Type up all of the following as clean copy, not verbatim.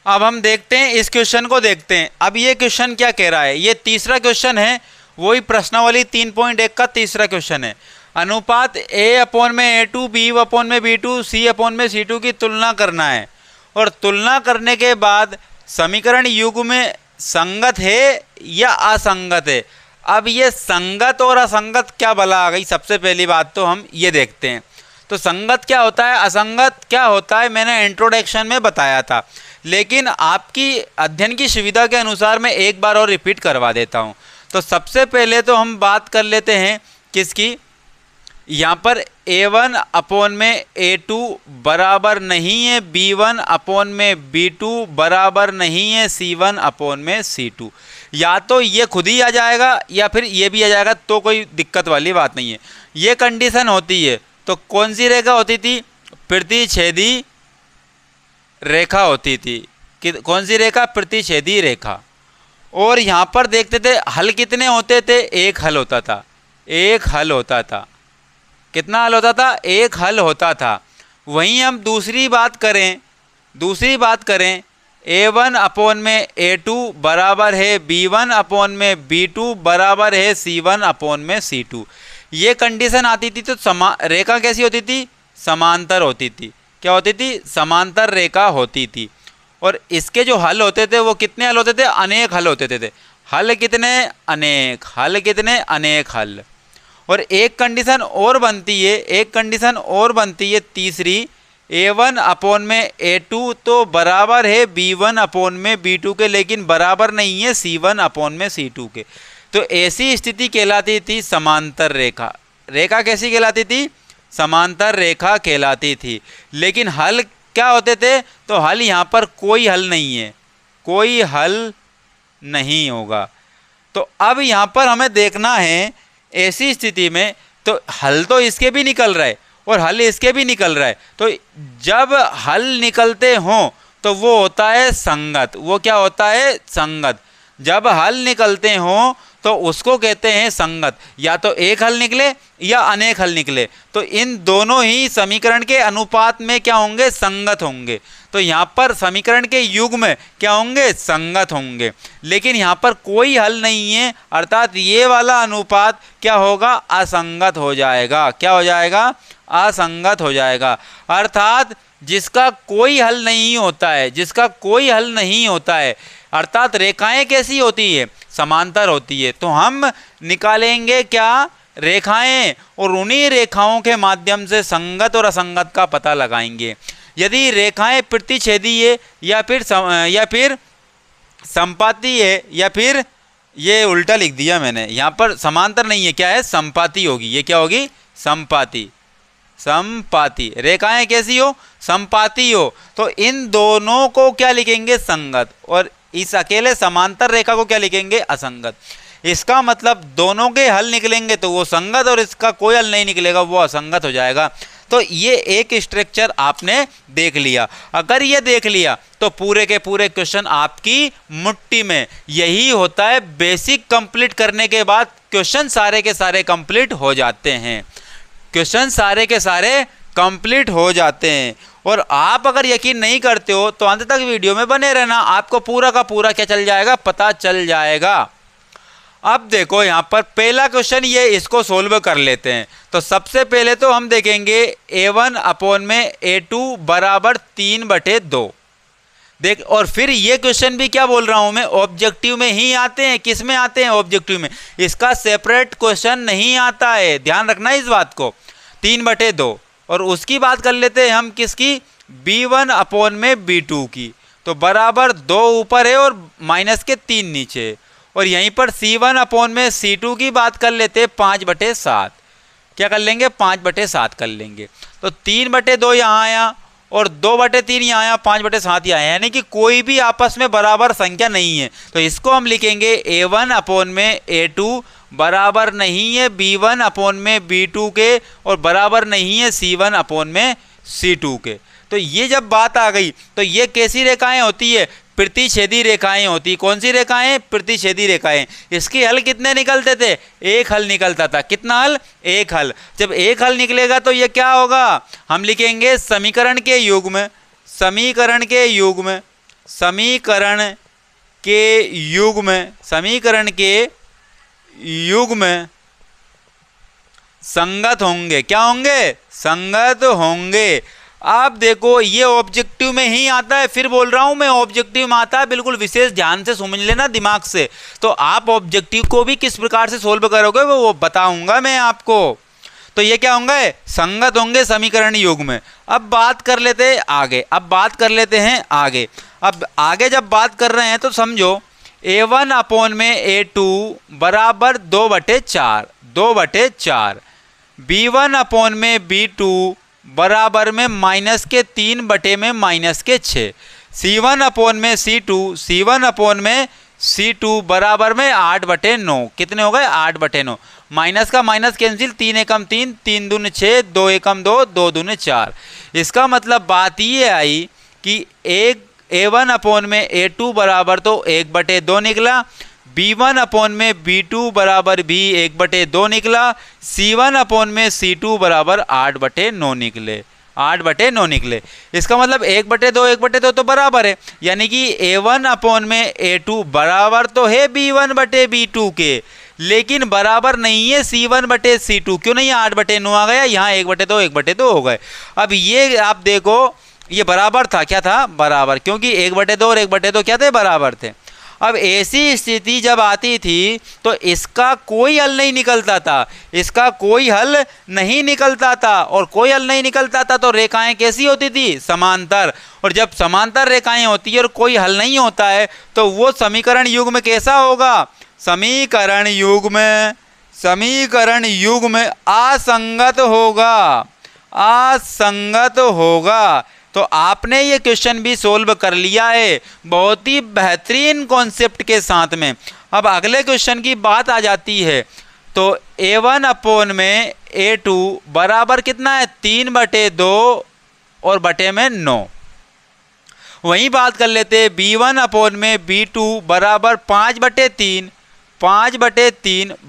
अब हम देखते हैं इस क्वेश्चन को देखते हैं। अब ये क्वेश्चन क्या कह रहा है, ये तीसरा क्वेश्चन है, वही प्रश्नावली 3.1 का तीसरा क्वेश्चन है। अनुपात A/A2 B/B2 C/C2 की तुलना करना है और तुलना करने के बाद समीकरण युग्म में संगत है या असंगत है। अब ये संगत और असंगत क्या भला आ गई, सबसे पहली बात तो हम ये देखते हैं। तो संगत क्या होता है, असंगत क्या होता है, मैंने इंट्रोडक्शन में बताया था, लेकिन आपकी अध्ययन की सुविधा के अनुसार मैं एक बार और रिपीट करवा देता हूँ। तो सबसे पहले तो हम बात कर लेते हैं किसकी, यहाँ पर A1/A2 बराबर नहीं है B1/B2 बराबर नहीं है C1/C2। या तो ये खुद ही आ जाएगा या फिर ये भी आ जाएगा, तो कोई दिक्कत वाली बात नहीं है। ये कंडीशन होती है तो कौन सी रेखा होती थी, प्रतिच्छेदी रेखा होती थी। कौन सी रेखा, प्रतिच्छेदी रेखा। और यहाँ पर देखते थे हल कितने होते थे, एक हल होता था, एक हल होता था। कितना हल होता था, एक हल होता था। वहीं हम दूसरी बात करें A1/A2 बराबर है B1/B2 बराबर है C1/C2। ये कंडीशन आती थी तो रेखा कैसी होती थी, समांतर होती थी। क्या होती थी, समांतर रेखा होती थी। और इसके जो हल होते थे वो कितने हल होते थे, अनेक हल होते थे। हल कितने, अनेक। हल कितने, अनेक हल। और एक कंडीशन और बनती है, तीसरी, A1/A2 तो बराबर है B1/B2 के, लेकिन बराबर नहीं है C1/C2 के। तो ऐसी स्थिति कहलाती थी समांतर रेखा। रेखा कैसी कहलाती थी, समांतर रेखा कहलाती थी। लेकिन हल क्या होते थे, तो हल यहाँ पर कोई हल नहीं है, कोई हल नहीं होगा। तो अब यहाँ पर हमें देखना है ऐसी स्थिति में, तो हल तो इसके भी निकल रहा है और हल इसके भी निकल रहा है। तो जब हल निकलते हों तो वो होता है संगत। वो क्या होता है, संगत। जब हल निकलते हों तो उसको कहते हैं संगत। या तो एक हल निकले या अनेक हल निकले, तो इन दोनों ही समीकरण के अनुपात में क्या होंगे, संगत होंगे। तो यहाँ पर समीकरण के युग्म क्या होंगे, संगत होंगे। लेकिन यहाँ पर कोई हल नहीं है, अर्थात ये वाला अनुपात क्या होगा, असंगत हो जाएगा। क्या हो जाएगा, असंगत हो जाएगा। अर्थात जिसका कोई हल नहीं होता है, जिसका कोई हल नहीं होता है, अर्थात रेखाएं कैसी होती है, समांतर होती है। तो हम निकालेंगे क्या, रेखाएं, और उन्हीं रेखाओं के माध्यम से संगत और असंगत का पता लगाएंगे। यदि रेखाएं प्रतिच्छेदी है या फिर संपाती है, या फिर ये उल्टा लिख दिया मैंने, यहाँ पर समांतर नहीं है, क्या है, संपाती होगी। ये क्या होगी, संपाती। संपाती रेखाएं कैसी हो, संपाती हो, तो इन दोनों को क्या लिखेंगे, संगत। और इस अकेले समांतर रेखा को क्या लिखेंगे, असंगत। इसका मतलब दोनों के हल निकलेंगे तो वो संगत, और इसका कोई हल नहीं निकलेगा वो असंगत हो जाएगा। तो ये एक स्ट्रक्चर आपने देख लिया। अगर ये देख लिया तो पूरे के पूरे क्वेश्चन आपकी मुट्ठी में। यही होता है, बेसिक कंप्लीट करने के बाद क्वेश्चन सारे के सारे कंप्लीट हो जाते हैं। क्वेश्चन सारे के सारे कंप्लीट हो जाते हैं। और आप अगर यकीन नहीं करते हो तो अंत तक वीडियो में बने रहना, आपको पूरा का पूरा क्या चल जाएगा, पता चल जाएगा। अब देखो यहाँ पर पहला क्वेश्चन, ये इसको सोल्व कर लेते हैं। तो सबसे पहले तो हम देखेंगे A1/A2 बराबर 3/2। देख, और फिर ये क्वेश्चन भी क्या बोल रहा हूं मैं, ऑब्जेक्टिव में ही आते हैं। किस में आते हैं, ऑब्जेक्टिव में। इसका सेपरेट क्वेश्चन नहीं आता है, ध्यान रखना इस बात को। 3/2। और उसकी बात कर लेते हैं हम किसकी, B1/B2 की। तो बराबर 2 ऊपर है और -3 नीचे। और यहीं पर C1/C2 की बात कर लेते हैं 5/7। क्या कर लेंगे, 5/7 कर लेंगे। तो 3/2 यहाँ आया और 2/3 यहाँ आया, 5/7 यहाँ आया, यानी कि कोई भी आपस में बराबर संख्या नहीं है। तो इसको हम लिखेंगे A1/A2 बराबर नहीं है B1/B2 के, और बराबर नहीं है C1/C2 के। तो ये जब बात आ गई तो ये कैसी रेखाएं होती है, प्रतिच्छेदी रेखाएं होती। कौन सी रेखाएं, प्रतिच्छेदी रेखाएं। इसके हल कितने निकलते थे, एक हल निकलता था। कितना हल, एक हल। जब एक हल निकलेगा तो ये क्या होगा, हम लिखेंगे समीकरण के युग्म। समीकरण के युग्म, समीकरण के युग्म संगत होंगे। क्या होंगे? संगत होंगे। आप देखो ये ऑब्जेक्टिव में ही आता है, फिर बोल रहा हूं मैं ऑब्जेक्टिव में आता है, बिल्कुल विशेष ध्यान से समझ लेना दिमाग से। तो आप ऑब्जेक्टिव को भी किस प्रकार से सोल्व करोगे वो बताऊंगा मैं आपको। तो ये क्या होंगे? संगत होंगे समीकरण युग्म। अब बात कर लेते हैं आगे। अब आगे जब बात कर रहे हैं तो समझो a1 अपोन में a2 बराबर 2/4, b1 अपोन में b2 बराबर में -3/6, c1 अपोन में c2 बराबर में 8/9। कितने हो गए? 8/9। माइनस का माइनस कैंसिल, 3 एकम 3, 3 दूने 6, 2 एकम 2, 2 दूने 4। इसका मतलब बात ये आई कि a1 अपोन में a2 बराबर तो 1/2 निकला, b1 अपोन में b2 बराबर भी 1/2 निकला, c1 अपोन में c2 बराबर 8/9 निकले। इसका मतलब 1/2 तो बराबर है, यानी कि a1 अपोन में a2 बराबर तो है b1/b2 के, लेकिन बराबर नहीं है c1/c2। क्यों नहीं? 8/9 आ गया, यहाँ 1/2 हो गए। अब ये आप देखो, ये बराबर था। क्या था? बराबर, क्योंकि 1/2 और 1/2 क्या थे? बराबर थे। अब ऐसी स्थिति जब आती थी तो इसका कोई हल नहीं निकलता था, और कोई हल नहीं निकलता था तो रेखाएं कैसी होती थी? समांतर। और जब समांतर रेखाएं होती है और कोई हल नहीं होता है तो वो समीकरण युग्म कैसा होगा? समीकरण युग्म असंगत होगा। तो आपने ये क्वेश्चन भी सोल्व कर लिया है बहुत ही बेहतरीन कॉन्सेप्ट के साथ में। अब अगले क्वेश्चन की बात आ जाती है। तो a1 अपोन में a2 बराबर कितना है? 3/2 और बटे में 9। वहीं बात कर लेते हैं b1 अपोन में b2 बराबर 5/3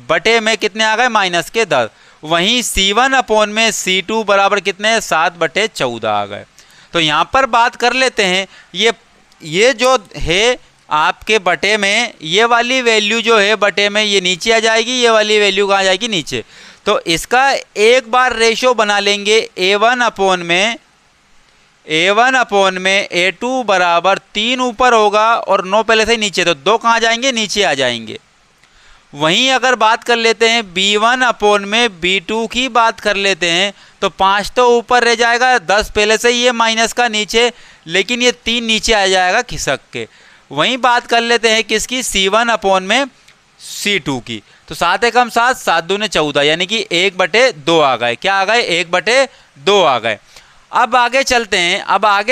बटे में कितने आ गए? -10। वहीं c1 अपोन में c2 बराबर कितने? 7/14 आ गए। तो यहाँ पर बात कर लेते हैं, ये जो है आपके बटे में, ये वाली वैल्यू जो है बटे में ये नीचे आ जाएगी, ये वाली वैल्यू कहाँ जाएगी? नीचे। तो इसका एक बार रेशो बना लेंगे a1 अपोन में a2 बराबर 3 ऊपर होगा और 9 पहले से ही नीचे, तो 2 कहाँ जाएंगे? नीचे आ जाएंगे। वहीं अगर बात कर लेते हैं b1 अपोन में b2 की बात कर लेते हैं तो 5 तो ऊपर रह जाएगा, 10 पहले से ये माइनस का नीचे, लेकिन ये 3 नीचे आ जाएगा खिसक के। वहीं बात कर लेते हैं किसकी? c1 अपोन में c2 की। तो 7 एकम 7, 7 दूने 14, यानी कि 1/2 आ गए। क्या आ गए? 1/2 आ गए। अब आगे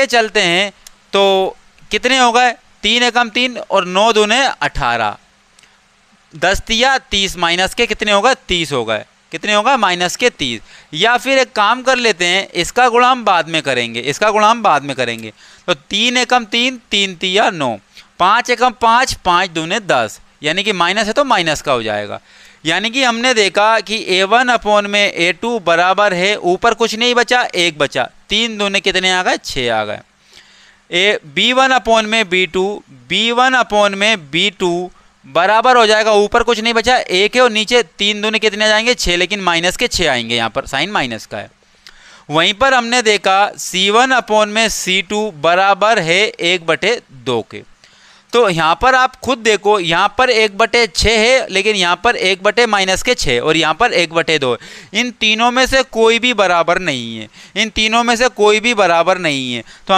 चलते हैं तो कितने हो गए? 3 एकम 3 और 9 दूने 18, 10 तिया 30, माइनस के कितने हो गए? 30 हो गए। कितने होगा? -30। या फिर एक काम कर लेते हैं, इसका गुणा हम बाद में करेंगे। तो 3 एकम 3, 3 तिया 9, 5 एकम 5, 5 दूने 10, यानी कि माइनस है तो माइनस का हो जाएगा। यानी कि हमने देखा कि a1 अपोन में a2 बराबर है, ऊपर कुछ नहीं बचा, 1 बचा, 3 दूने कितने आ गए? 6 आ गए। b1 अपोन में b2 बराबर हो जाएगा, ऊपर कुछ नहीं बचा, 1 है और नीचे 3 दूने कितने जाएंगे? 6, लेकिन माइनस के 6 आएंगे, यहाँ पर साइन माइनस का है। वहीं पर हमने देखा c1 अपोन में c2 बराबर है 1/2 के। तो यहाँ पर आप खुद देखो, यहाँ पर 1/6 है, लेकिन यहाँ पर 1/-6 और यहाँ पर 1/2। इन तीनों में से कोई भी बराबर नहीं है। तो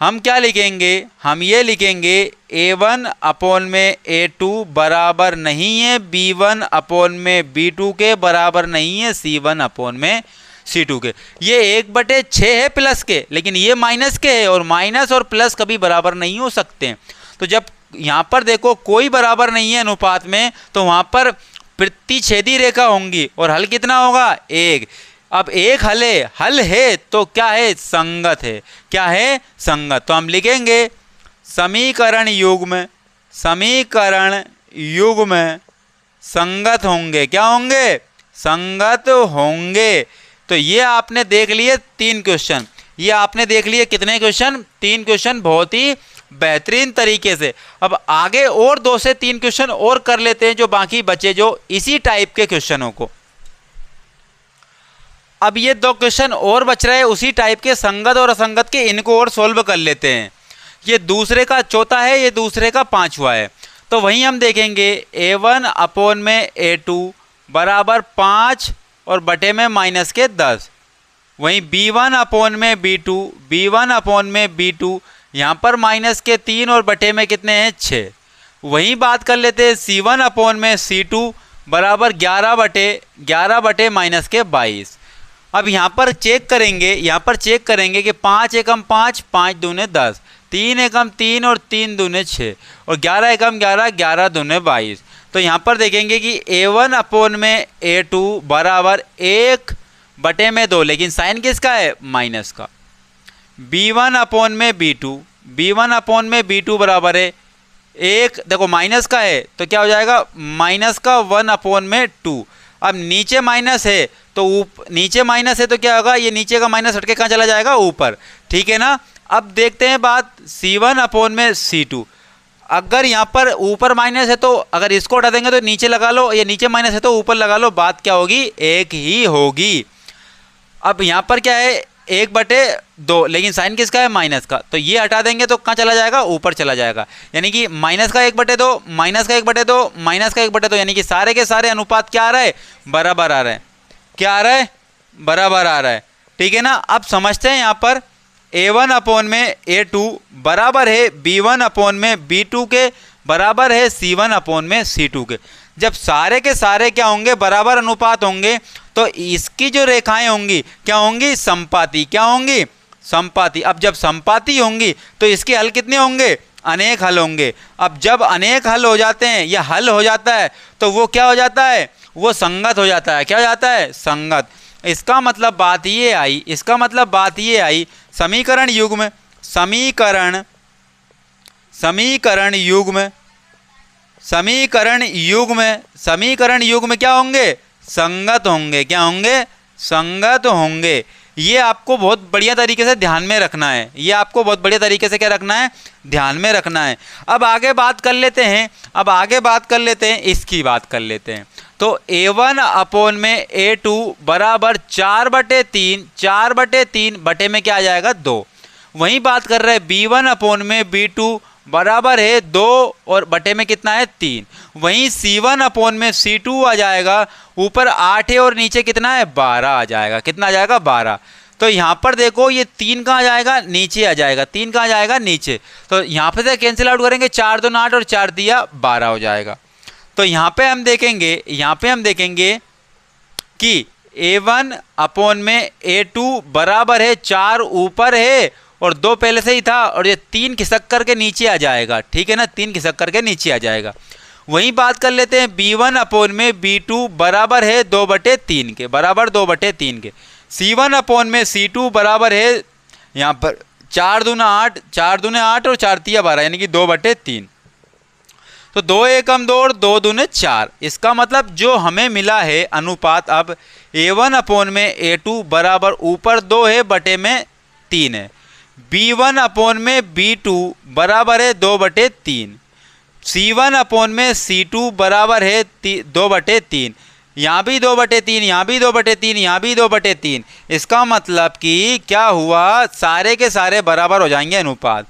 हम क्या लिखेंगे? हम ये लिखेंगे a1 अपोन में a2 बराबर नहीं है b1 अपोन में b2 के, बराबर नहीं है c1 अपोन में c2 के। ये 1/6 है प्लस के, लेकिन ये माइनस के है, और माइनस और प्लस कभी बराबर नहीं हो सकते। तो जब यहाँ पर देखो कोई बराबर नहीं है अनुपात में, तो वहाँ पर प्रतिच्छेदी रेखा होंगी और हल कितना होगा? 1। अब एक हल है तो क्या है? संगत है। क्या है? संगत। तो हम लिखेंगे समीकरण युग्म संगत होंगे। क्या होंगे? संगत होंगे। तो ये आपने देख लिए 3 क्वेश्चन। ये आपने देख लिए कितने क्वेश्चन? 3 क्वेश्चन बहुत ही बेहतरीन तरीके से। अब आगे और 2 से 3 क्वेश्चन और कर लेते हैं जो बाकी बचे, जो इसी टाइप के क्वेश्चनों को। अब ये 2 क्वेश्चन और बच रहे हैं उसी टाइप के, संगत और असंगत के, इनको और सोल्व कर लेते हैं। ये दूसरे का चौथा है, ये दूसरे का 5वां है। तो वहीं हम देखेंगे A1 अपॉन में A2 बराबर 5 और बटे में -10। वहीं B1 अपॉन में B2, B1 अपॉन में B2, यहाँ पर -3 और बटे में कितने हैं 6। वहीं बात कर लेते हैं C1 अपॉन में C2 बराबर 11 बटे -22। अब यहाँ पर चेक करेंगे कि 5 एकम 5, 5 दूने 10, 3 एकम 3 और 3 दूने 6 और 11 एकम 11, 11 दूने 22। तो यहाँ पर देखेंगे कि A1 अपॉन में A2 बराबर 1 बटे में 2, लेकिन साइन किसका है? माइनस का। B1 अपॉन में B2 बराबर है 1, देखो माइनस का है तो क्या हो जाएगा? माइनस का 1 अपॉन में 2। अब नीचे माइनस है तो नीचे माइनस है तो क्या होगा? ये नीचे का माइनस हटके कहाँ चला जाएगा? ऊपर। ठीक है ना। अब देखते हैं बात C1 अपॉन में C2। अगर यहाँ पर ऊपर माइनस है तो अगर इसको हटा देंगे तो नीचे लगा लो, ये नीचे माइनस है तो ऊपर लगा लो, बात क्या होगी? एक ही होगी। अब यहाँ पर क्या है? 1/2, लेकिन साइन किसका है? माइनस का। तो ये हटा देंगे तो कहाँ चला जाएगा? ऊपर चला जाएगा। यानी कि -1/2, -1/2, यानी कि सारे के सारे अनुपात क्या आ रहा है? बराबर आ रहा है। क्या आ रहा है? बराबर आ रहा है। ठीक है ना। अब समझते हैं यहाँ पर A1 अपॉन में A2 बराबर है B1 अपॉन में B2 के, बराबर है C1 अपॉन में C2 के। जब सारे के सारे क्या होंगे? बराबर अनुपात होंगे तो इसकी जो रेखाएं होंगी क्या होंगी? समपाती। क्या होंगी? समपाती। अब जब समपाती होंगी तो इसके हल कितने होंगे? अनेक हल होंगे। अब जब अनेक हल हो जाते हैं या हल हो जाता है तो वो क्या हो जाता है? वो संगत हो जाता है। क्या हो जाता है? संगत। इसका मतलब बात ये आई, समीकरण युग्म क्या होंगे? संगत होंगे। क्या होंगे? संगत होंगे। ये आपको बहुत बढ़िया तरीके से ध्यान में रखना है। क्या रखना है? ध्यान में रखना है। अब आगे बात कर लेते हैं, इसकी बात कर लेते हैं। तो A1 अपॉन में A2 बराबर 4/3 बटे में क्या आ जाएगा? 2। वहीं बात कर रहे हैं B1 अपॉन में B2 बराबर है 2 और बटे में कितना है? 3। वहीं C1 अपॉन में C2 आ जाएगा, ऊपर 8 है और नीचे कितना है? 12 आ जाएगा। कितना आ जाएगा? 12। तो यहाँ पर देखो ये 3 कहाँ जाएगा? नीचे आ जाएगा। 3 कहाँ जाएगा? नीचे। तो यहाँ पे से कैंसिल आउट करेंगे, 4 2 8 और 4 दिया 12 हो जाएगा। तो यहाँ पे हम देखेंगे कि A1 अपॉन में A2 बराबर है 4 ऊपर है और 2 पहले से ही था और ये 3 खिसक करके नीचे आ जाएगा। ठीक है ना। 3 खिसक करके नीचे आ जाएगा। वहीं बात कर लेते हैं B1 अपॉन में B2 बराबर है 2/3 के, बराबर 2/3 के। C1 अपॉन में C2 बराबर है यहाँ पर 4 दूना 8 और 4 तिया 12, यानी कि 2/3। तो 2 एकम 2 और 2 दूने 4। इसका मतलब जो हमें मिला है अनुपात, अब A1 अपॉन में A2 बराबर ऊपर 2 है बटे में 3 है। B1 अपॉन में B2 बराबर है 2/3। C1 अपॉन में C2 बराबर है 2/3। यहाँ भी 2/3, यहाँ भी 2/3, यहाँ भी 2/3। इसका मतलब कि क्या हुआ? सारे के सारे बराबर हो जाएंगे अनुपात।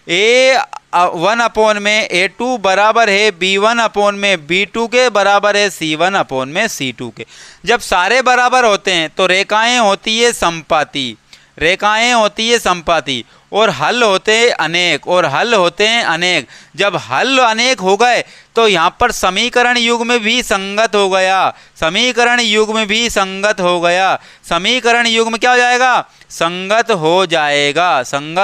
A1 अपॉन में A2 बराबर है B1 अपॉन में B2 के, बराबर है C1 अपॉन में C2 के। जब सारे बराबर होते हैं तो रेखाएं होती है संपाती, और हल होते हैं अनेक। जब हल अनेक हो गए तो यहाँ पर समीकरण युग्म भी संगत हो गया। समीकरण युग्म क्या हो जाएगा? संगत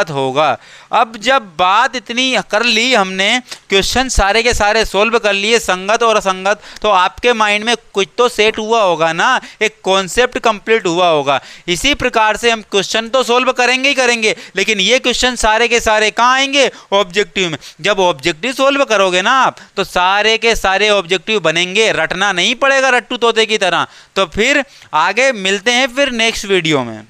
होगा। अब जब बात इतनी कर ली हमने, क्वेश्चन सारे के सारे सोल्व कर लिए संगत और असंगत, तो आपके माइंड में कुछ तो सेट हुआ होगा ना, एक कॉन्सेप्ट कंप्लीट हुआ होगा। इसी प्रकार से हम क्वेश्चन तो सोल्व करेंगे ही करेंगे, लेकिन ये क्वेश्चन सारे के सारे कहाँ आएंगे? ऑब्जेक्टिव में। जब ऑब्जेक्टिव सोल्व करोगे ना आप, तो सारे के सारे ऑब्जेक्टिव बनेंगे, रटना नहीं पड़ेगा रट्टू तोते की तरह। तो फिर आगे मिलते हैं फिर नेक्स्ट वीडियो में।